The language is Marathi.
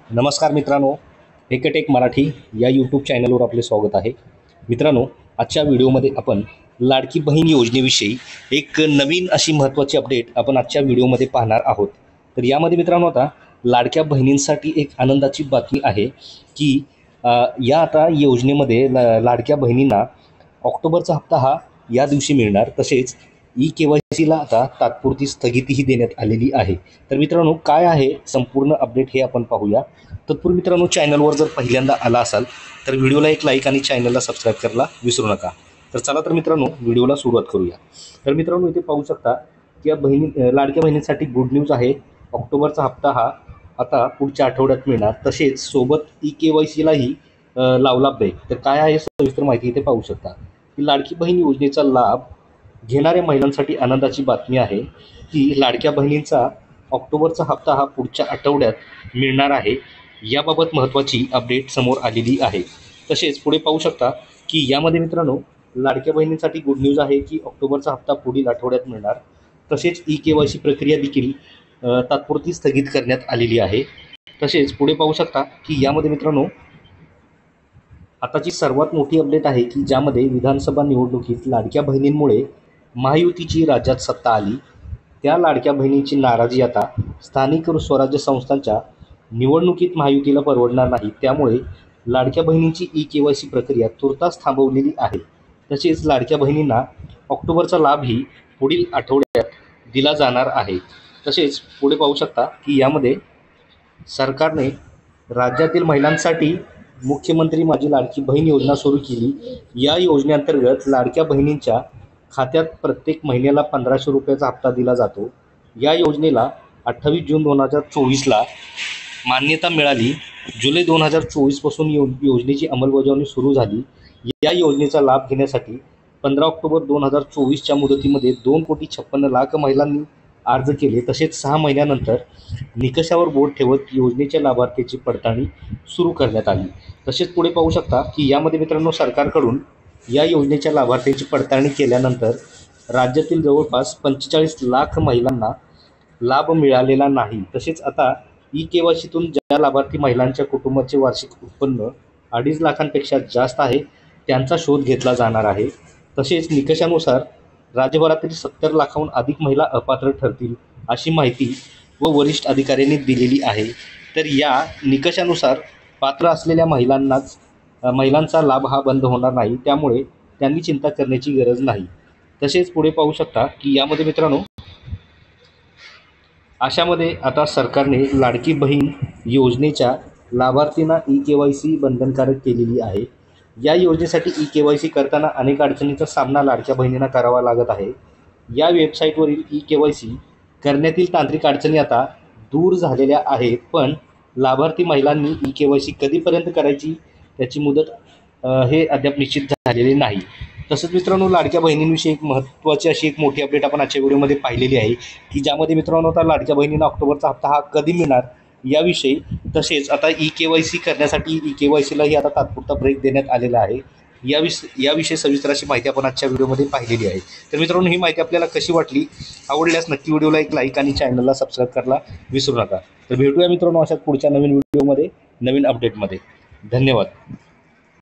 नमस्कार मित्रांनो, हेकेटेक मराठी या यूट्यूब चॅनलवर आपले स्वागत आहे। मित्रांनो, आजच्या व्हिडिओमध्ये आपण लाडकी बहीण योजनेविषयी एक नवीन अशी महत्त्वाची अपडेट आपण आजच्या व्हिडिओमध्ये पाहणार आहोत। तर यामध्ये मित्रांनो आता लाडक्या बहिणींसाठी एक आनंदाची बातमी आहे की या आता योजनेमध्ये लाडक्या बहिणींना ऑक्टोबरचा हप्ता हा या दिवशी मिळणार। तसेच KYCला आता तात्पुरती स्थगितीही देण्यात आलेली आहे। तर मित्रांनो, काय आहे संपूर्ण अपडेट हे आपण पाहूया। तत्पूर्वी मित्रांनो, चॅनलवर जर पहिल्यांदा आला असाल तर व्हिडिओला एक लाईक आणि चॅनलला सबस्क्राईब करायला विसरू नका। तर चला तर मित्रांनो, व्हिडिओला सुरुवात करूया। तर मित्रांनो, इथे पाहू शकता की या लाडक्या बहिणींसाठी गुड न्यूज आहे। ऑक्टोबरचा हप्ता हा आता पुढच्या आठवड्यात मिळणार। तसेच सोबत KYCलाही लावला ब्रेक। तर काय आहे सविस्तर माहिती इथे पाहू शकता की लाडकी बहीण योजनेचा लाभ घेणाऱ्या महिलांसाठी आनंदाची बातमी आहे की लाडक्या बहिणींचा ऑक्टोबरचा हप्ता हा पुढच्या आठवड्यात मिळणार आहे। याबाबत महत्त्वाची अपडेट समोर आलेली आहे। तसेच पुढे पाहू शकता की यामध्ये मित्रांनो लाडक्या बहिणींसाठी गुड न्यूज आहे की ऑक्टोबरचा हप्ता पुढील आठवड्यात मिळणार। तसेच KYC प्रक्रिया देखील तात्पुरती स्थगित करण्यात आलेली आहे। तसेच पुढे पाहू शकता की यामध्ये मित्रांनो आताची सर्वात मोठी अपडेट आहे की ज्यामध्ये विधानसभा निवडणुकीत लाडक्या बहिणींमुळे महायुतीची राज्यात सत्ता आली। त्या लाडक्या बहिणींची नाराजी आता स्थानिक स्वराज्य संस्थांच्या निवडणुकीत महायुतीला परवडणार नाही। त्यामुळे लाडक्या बहिणींची KYC प्रक्रिया तुर्तास थांबवलेली आहे। तसेच लाडक्या बहिणींना ऑक्टोबरचा लाभही पुढील आठवड्यात दिला जाणार आहे। तसेच पुढे पाहू शकता की यामध्ये सरकारने राज्यातील महिलांसाठी मुख्यमंत्री माझी लाडकी बहीण योजना सुरू केली। या योजनेअंतर्गत लाडक्या बहिणींच्या खात्यात प्रत्येक महिन्याला 1500 रुपयाचा हप्ता दिला जातो। या योजनेला 28 जून 2024ला मान्यता मिळाली। जुलै 2024 पासून योजनेची अंमलबजावणी सुरू झाली। या योजनेचा लाभ घेण्यासाठी 15 ऑक्टोबर 2024च्या मुदतीमध्ये 2,56,00,000 महिलांनी अर्ज केले। तसेच 6 महिन्यानंतर निकषावर बोट ठेवत योजनेच्या लाभार्थीची पडताळणी सुरू करण्यात आली। तसेच पुढे पाहू शकता की यामध्ये मित्रांनो सरकारकडून या योजनेच्या लाभार्थीची पडताळणी केल्यानंतर राज्यातील जवळपास 45 लाख महिलांना लाभ मिळालेला नाही। तसेच आता KYCतून ज्या लाभार्थी महिलांच्या कुटुंबाचे वार्षिक उत्पन्न 2.5 लाखांपेक्षा जास्त आहे त्यांचा शोध घेतला जाणार आहे। तसेच निकषानुसार राज्यभरातील 70 लाखाहून अधिक महिला अपात्र ठरतील अशी माहिती वरिष्ठ अधिकाऱ्यांनी दिलेली आहे। तर या निकषानुसार पात्र असलेल्या महिलांचा लाभ हा बंद होणार नाही। त्यामुळे त्यांनी चिंता करण्याची गरज नाही। तसेच पुढे पाहू शकता की यामध्ये मित्रांनो अशामध्ये आता सरकारने लाडकी बहीण योजनेच्या लाभार्थींना KYC बंधनकारक केलेली आहे। या योजनेसाठी KYC करताना अनेक अडचणींचा सामना लाडक्या बहिणींना करावा लागत आहे। या वेबसाईटवरील KYC करण्यातील तांत्रिक अडचणी आता दूर झालेल्या आहेत। पण लाभार्थी महिलांनी KYC कधीपर्यंत करायची त्याची मुदत हे अद्याप निश्चित झालेले नाही। तसंच मित्रांनो लाडक्या बहिणींविषयी एक महत्त्वाची अशी एक मोठी अपडेट आपण आजच्या व्हिडिओमध्ये पाहिलेली आहे की ज्यामध्ये मित्रांनो आता लाडक्या बहिणींना ऑक्टोबरचा हप्ता हा कधी मिळणार याविषयी, तसेच आता KYC करण्यासाठी KYCलाही आता तात्पुरता ब्रेक देण्यात आलेला आहे। याविषयी सविस्तर अशी माहिती आपण आजच्या व्हिडिओमध्ये पाहिलेली आहे। तर मित्रांनो, ही माहिती आपल्याला कशी वाटली, आवडल्यास नक्की व्हिडिओला एक लाईक आणि चॅनलला सबस्क्राईब करायला विसरू नका। तर भेटूया मित्रांनो अशाच पुढच्या नवीन व्हिडिओमध्ये नवीन अपडेटमध्ये। धन्यवाद।